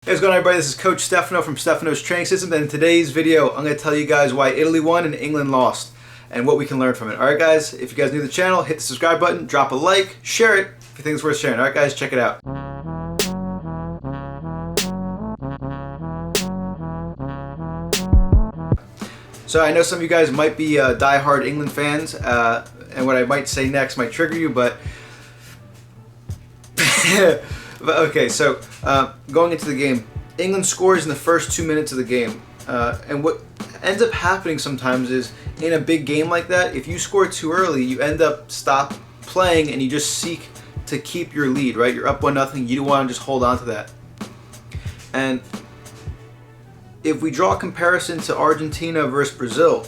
Hey, what's going on, everybody? This is Coach Stefano from Stefano's Training Systems, and in today's video I'm going to tell you guys why Italy won and England lost and what we can learn from it. Alright guys, if you guys are new to the channel, hit the subscribe button, drop a like, share it if you think it's worth sharing. Alright guys, check it out. So I know some of you guys might be die-hard England fans, and what I might say next might trigger you, but okay, so going into the game, England scores in the first 2 minutes of the game. And what ends up happening sometimes is, in a big game like that, if you score too early, you end up stop playing and you just seek to keep your lead, right? You're up 1-0, you don't want to just hold on to that. And if we draw a comparison to Argentina versus Brazil,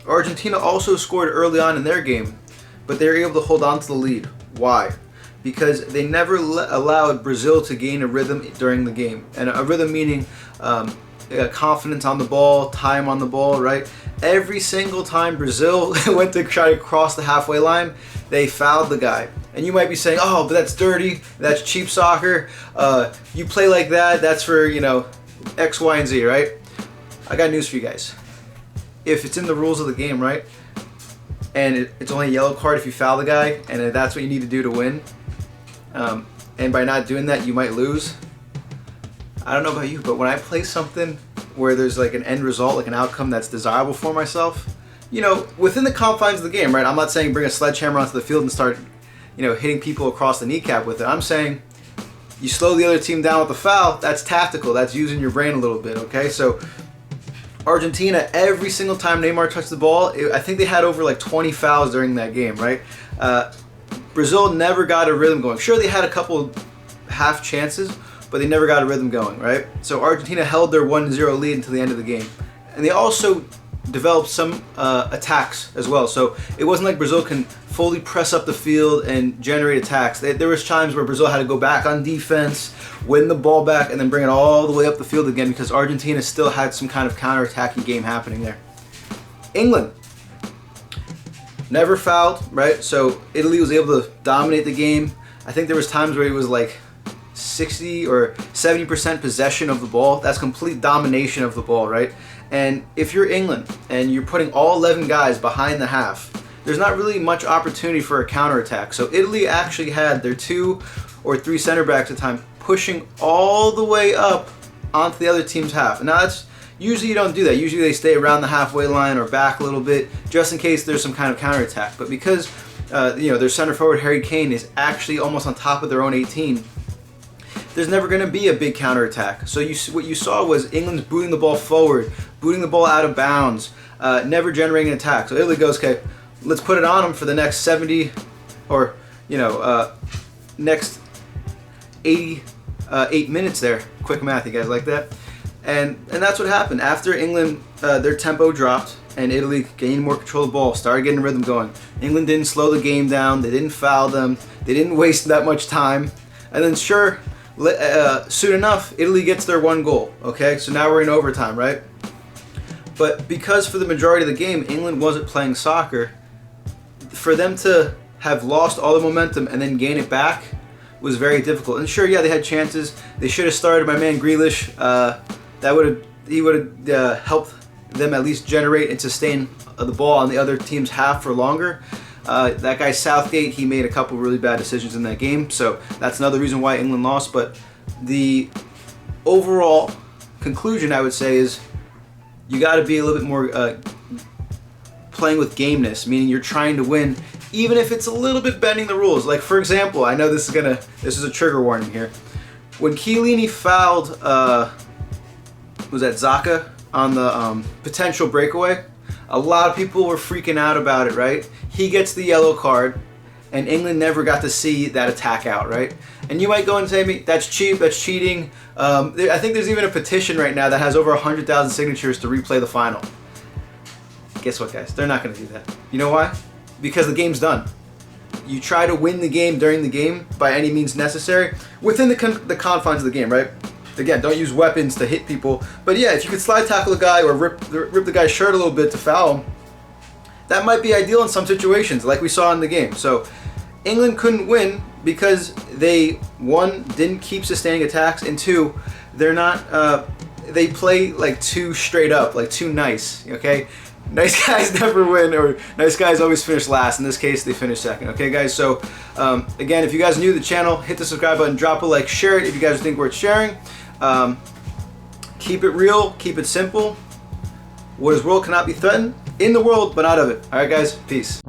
Argentina also scored early on in their game, but they were able to hold on to the lead. Why? Because they never allowed Brazil to gain a rhythm during the game. And a rhythm meaning confidence on the ball, time on the ball, right? Every single time Brazil went to try to cross the halfway line, they fouled the guy. And you might be saying, oh, but that's dirty, that's cheap soccer, you play like that, that's for, you know, X, Y, and Z, right? I got news for you guys. If it's in the rules of the game, right, and it's only a yellow card if you foul the guy, and that's what you need to do to win, and by not doing that you might lose. I don't know about you, but when I play something where there's like an end result, like an outcome that's desirable for myself, you know, within the confines of the game, right? I'm not saying bring a sledgehammer onto the field and start, you know, hitting people across the kneecap with it. I'm saying you slow the other team down with the foul. That's tactical. That's using your brain a little bit, okay? So Argentina, every single time Neymar touched the ball, I think they had over like 20 fouls during that game, right? Brazil never got a rhythm going. Sure, they had a couple half chances, but they never got a rhythm going, right? So Argentina held their 1-0 lead until the end of the game. And they also developed some attacks as well. So it wasn't like Brazil can fully press up the field and generate attacks. There was times where Brazil had to go back on defense, win the ball back, and then bring it all the way up the field again because Argentina still had some kind of counter-attacking game happening there. England never fouled, right? So Italy was able to dominate the game. I think there was times where it was like 60 or 70% possession of the ball. That's complete domination of the ball, right? And if you're England and you're putting all 11 guys behind the half, there's not really much opportunity for a counterattack. So Italy actually had their 2 or 3 center backs at the time pushing all the way up onto the other team's half. And now that's usually you don't do that. Usually they stay around the halfway line or back a little bit just in case there's some kind of counterattack. But because you know, their center forward Harry Kane is actually almost on top of their own 18, there's never going to be a big counterattack. So what you saw was England's booting the ball forward, booting the ball out of bounds, never generating an attack. So Italy goes, okay, let's put it on them for the next 70 or, you know, next 88 minutes there. Quick math, you guys like that? And that's what happened. After England, their tempo dropped and Italy gained more control of the ball, started getting the rhythm going. England didn't slow the game down, they didn't foul them, they didn't waste that much time. And then sure, soon enough, Italy gets their 1 goal, okay? So now we're in overtime, right? But because for the majority of the game, England wasn't playing soccer, for them to have lost all the momentum and then gain it back was very difficult. And sure, yeah, they had chances. They should have started my man Grealish. He would have helped them at least generate and sustain the ball on the other team's half for longer. That guy Southgate, he made a couple really bad decisions in that game, so that's another reason why England lost. But the overall conclusion, I would say, is you got to be a little bit more playing with gameness, meaning you're trying to win, even if it's a little bit bending the rules. Like for example, I know this is a trigger warning here. When Chiellini fouled, was that Xhaka on the potential breakaway? A lot of people were freaking out about it, right? He gets the yellow card, and England never got to see that attack out, right? And you might go and say, that's cheap, that's cheating. I think there's even a petition right now that has over 100,000 signatures to replay the final. Guess what, guys? They're not going to do that. You know why? Because the game's done. You try to win the game during the game by any means necessary within the confines of the game, right? Again, don't use weapons to hit people. But yeah, if you could slide tackle a guy or rip the guy's shirt a little bit to foul him, that might be ideal in some situations, like we saw in the game. So England couldn't win because they, 1, didn't keep sustaining attacks, and 2, they're not. They play like too straight up, like too nice. Okay, nice guys never win, or nice guys always finish last. In this case, they finish second. Okay, guys. So again, if you guys are new to the channel, hit the subscribe button, drop a like, share it if you guys think worth sharing. Keep it real, keep it simple. What is world cannot be threatened. In the world, but not of it. All right, guys. Peace.